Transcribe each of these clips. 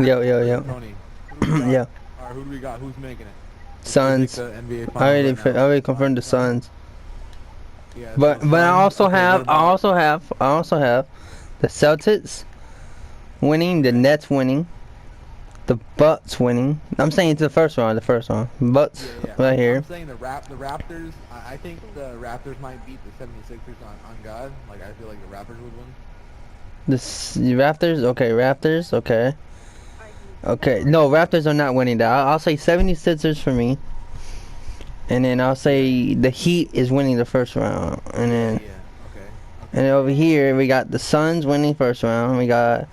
Yo. Tony. Who do we got? Yeah. Alright, who do we got? Who's making it? Suns. The NBA I Finals right now. I already confirmed the Suns. Yeah, But so I Suns. also Okay, have what about? I also have the Celtics winning, the Nets winning, the Bucks winning. I'm saying it's the first round. Bucks Yeah. right here. I'm saying the Raptors. I think the Raptors might beat the 76ers on God. Like I feel like the Raptors would win. The Raptors. Okay, Raptors. Okay. Okay. No, Raptors are not winning that. I'll say 76ers for me. And then I'll say the Heat is winning the first round. And then Yeah. Okay. and then over here we got the Suns winning first round. We got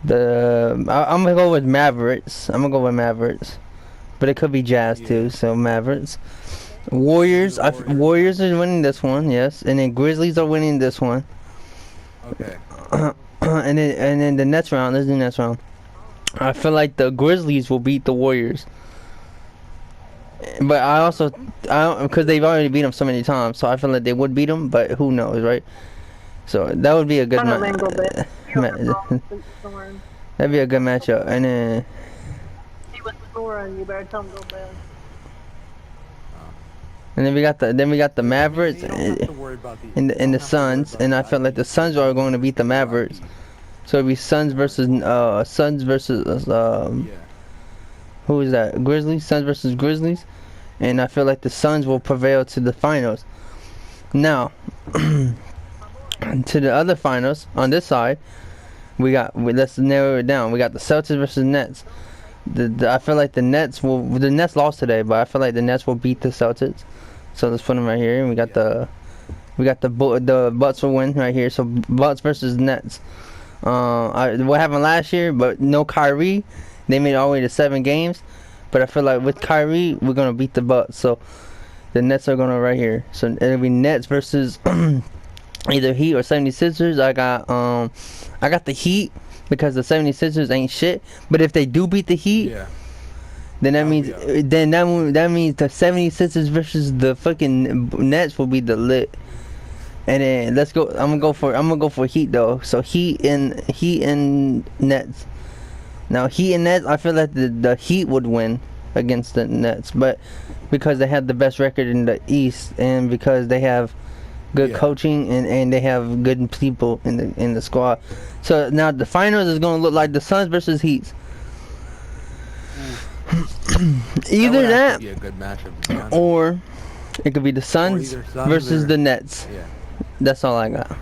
I'm gonna go with Mavericks. But it could be Jazz too. So Mavericks. Warriors. Warriors are winning this one. Yes. And then Grizzlies are winning this one. Okay. and then the next round. Let's do the next round. I feel like the Grizzlies will beat the Warriors. But I don't, because they've already beat them so many times, so I feel like they would beat them, but who knows, right? So that would be a good match. That'd be a good matchup, and then. He was snoring. You better tell him go bed. And then we got the Mavericks and the Suns, and I feel like the Suns are going to beat the Mavericks. So it'd be Suns versus who is that? Grizzlies? Suns versus Grizzlies. And I feel like the Suns will prevail to the finals. Now, to the other finals on this side, let's narrow it down. We got the Celtics versus Nets. I feel like the Nets lost today, but I feel like the Nets will beat the Celtics. So let's put them right here. And we got the Bucks will win right here. So Bucks versus Nets. What happened last year? But no Kyrie. They made it all the way to 7 games, but I feel like with Kyrie, we're gonna beat the Bucks. So the Nets are gonna right here. So it'll be Nets versus either Heat or 76ers. I got the Heat because the 76ers ain't shit. But if they do beat the Heat, then that means that means the 76ers versus the fucking Nets will be the lit. And then let's go. I'm gonna go for Heat though. So Heat and Nets. Now Heat and Nets, I feel like the Heat would win against the Nets, but because they have the best record in the East and because they have good coaching and they have good people in the squad. So now the finals is gonna look like the Suns versus Heat. Either that be a good matchup, or it could be the Suns versus the Nets. Yeah. That's all I got.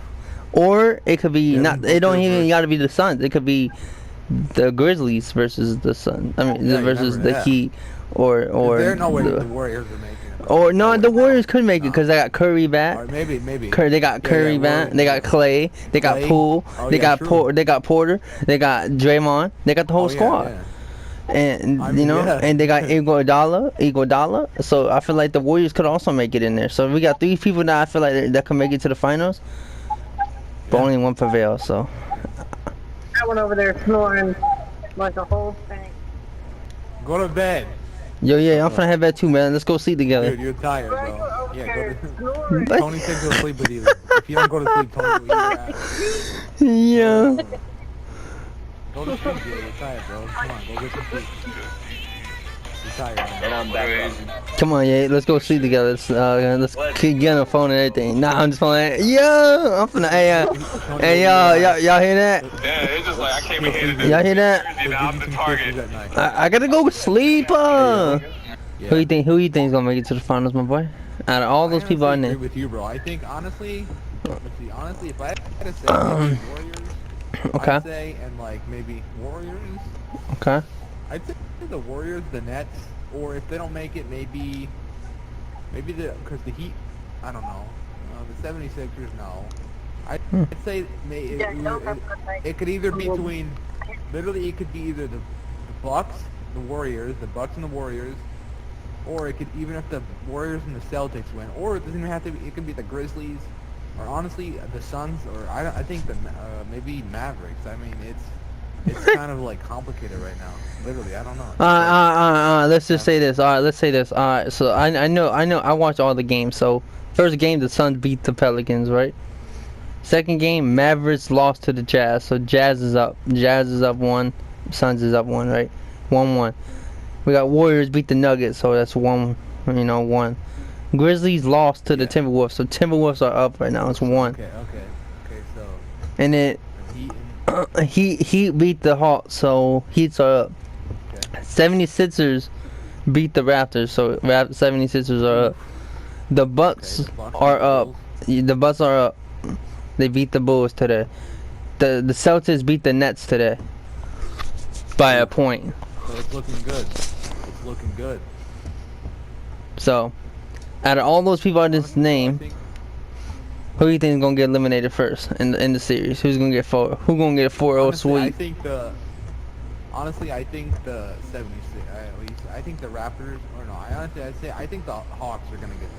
Or it could be not. It don't even gotta be the Suns. It could be the Grizzlies versus the Sun. I mean, versus the Heat, or there's no way the Warriors are making it. Or no, the Warriors could make it because they got Curry back. Or maybe. They got Curry back. They got Clay. They got Poole. They got They got Porter. They got Draymond. They got the whole squad. And and they got Iguodala. So I feel like the Warriors could also make it in there. So we got 3 people that I feel like that can make it to the finals, but only one prevails. So. I went over there snoring like a whole thing. Go to bed. Yo, yeah, I'm finna head back too, man. Let's go sleep together. Dude, you're tired, bro. Yeah, go to Tony said go sleep with you. If you don't go to sleep, Tony will eat your ass. Yeah. Go to sleep, dude. You're tired, bro. Come on, go get some sleep. You're tired, man. And I'm back. Come on, yeah, let's go sleep together. Let's get on the phone and everything. Nah, I'm just playing. Yo, I'm finna. Hey, y'all hear that? Yeah, it's just like I came in here to Y'all hear that? I'm the target. I gotta go sleep. Yeah. Who you think is gonna make it to the finals, my boy? Out of all those people I agree named. with you, bro. I think honestly, if I had to say Warriors, Okay. I'd say, and like maybe Warriors. Okay. I'd say the Warriors, the Nets, or if they don't make it, maybe because the Heat. I don't know. The 76ers, no. I'd say it could either be between. Literally, it could be either the Bucks, the Warriors, the Bucks and the Warriors, or it could even if the Warriors and the Celtics win, or it doesn't even have to be. It could be the Grizzlies, or honestly the Suns, or I think the maybe Mavericks. I mean, it's kind of like complicated right now. Literally, I don't know. Let's just say this. All right, let's say this. All right, so I know. I watched all the games. So first game, the Suns beat the Pelicans, right? Second game, Mavericks lost to the Jazz. So Jazz is up. Jazz is up 1. Suns is up 1, right? 1-1. We got Warriors beat the Nuggets, so that's 1. 1. Grizzlies lost to the Yeah. Timberwolves, so Timberwolves are up right now. It's 1. Okay. So And then the Heat and Heat beat the Hawks, so Heats are up. okay. 76ers beat the Raptors, so 76ers are up. The Bucks Okay, Bucks are and up. Bulls. The Bucks are up. They beat the Bulls today. The Celtics beat the Nets today by a point. So it's looking good. It's looking good. So, out of all those people I just Honestly, I named, think- who do you think is gonna get eliminated first in the series? Who's gonna get 4? Who gonna get a 4-0 honestly, I sweep? think the 76. At least I think the Raptors. Or no, I think the Hawks are gonna get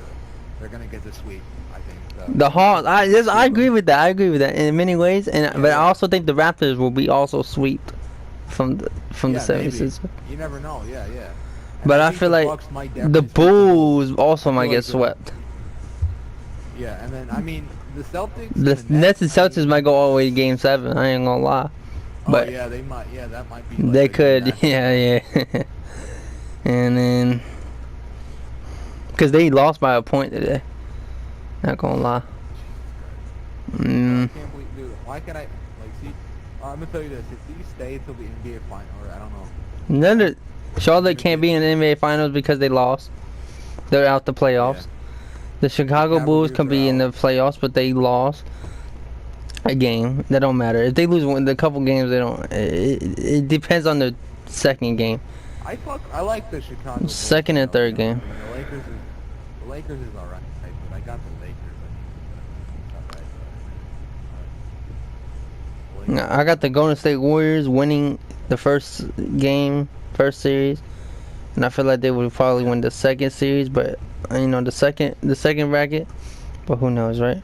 they're gonna get the sweep. I think The Hawks. I agree with that. I agree with that in many ways, but I also think the Raptors will be also swept from the maybe. 76ers. You never know. Yeah. And But I think feel the like Bucks might The definitely sweep Bulls also might feel get like the- swept. Yeah, and then I mean the Celtics. The and Nets and I Celtics mean- might go all the way to Game 7. I ain't gonna lie, but yeah, they might. Yeah, that might be. Like they a good could. matchup. Yeah. And then, because they lost by a point today. Not gonna lie. I Mm, can't believe, dude. Why can I see? I'm gonna tell you this: if these stay until the NBA final, or I don't know. none of Charlotte can't be in the NBA Finals because they lost. They're out the playoffs. The Chicago Bulls Cavaliers can be are in the playoffs, but they lost a game. That don't matter. If they lose the couple games, they don't. It depends on the second game. I like the Chicago. Bulls, Second and though, third you know. game. I mean, the Lakers is all right, but I got the Lakers. I mean, I got the Golden State Warriors winning the first series, and I feel like they would probably win the second series, but the second bracket, but who knows, right?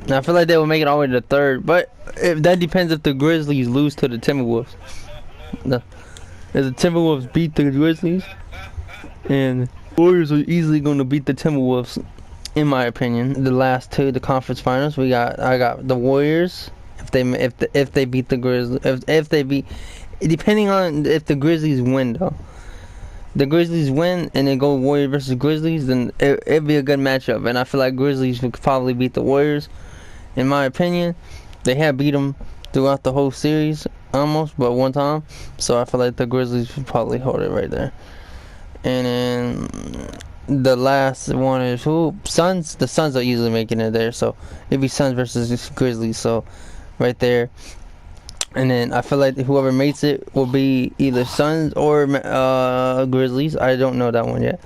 And I feel like they will make it all the way to the third, but that depends if the Grizzlies lose to the Timberwolves. If the Timberwolves beat the Grizzlies, and Warriors are easily going to beat the Timberwolves, in my opinion. The last two, the conference finals, I got the Warriors. If they beat the Grizzlies, if they beat, depending on if the Grizzlies win though. The Grizzlies win and then go Warriors versus Grizzlies, then it'd be a good matchup. And I feel like Grizzlies would probably beat the Warriors. In my opinion, they have beat them throughout the whole series almost, but one time. So I feel like the Grizzlies would probably hold it right there. And then the last one is who? Suns. The Suns are usually making it there, so it'd be Suns versus Grizzlies. So right there. And then I feel like whoever makes it will be either Suns or Grizzlies. I don't know that one yet.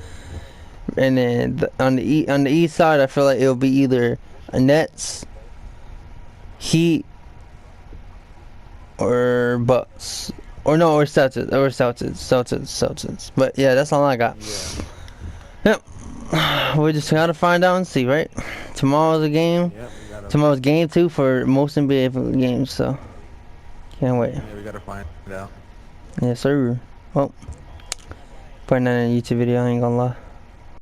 And then on the east side, I feel like it'll be either Nets, Heat, or Bucks, or Celtics, Celtics. But yeah, that's all I got. Yeah. Yep. We just gotta find out and see, right? Tomorrow's a game. Yep. We gotta. Tomorrow's game 2 for most NBA games, so can't wait. Yeah, we gotta find it out. Yes, sir. Well, putting that in a YouTube video, I ain't gonna lie.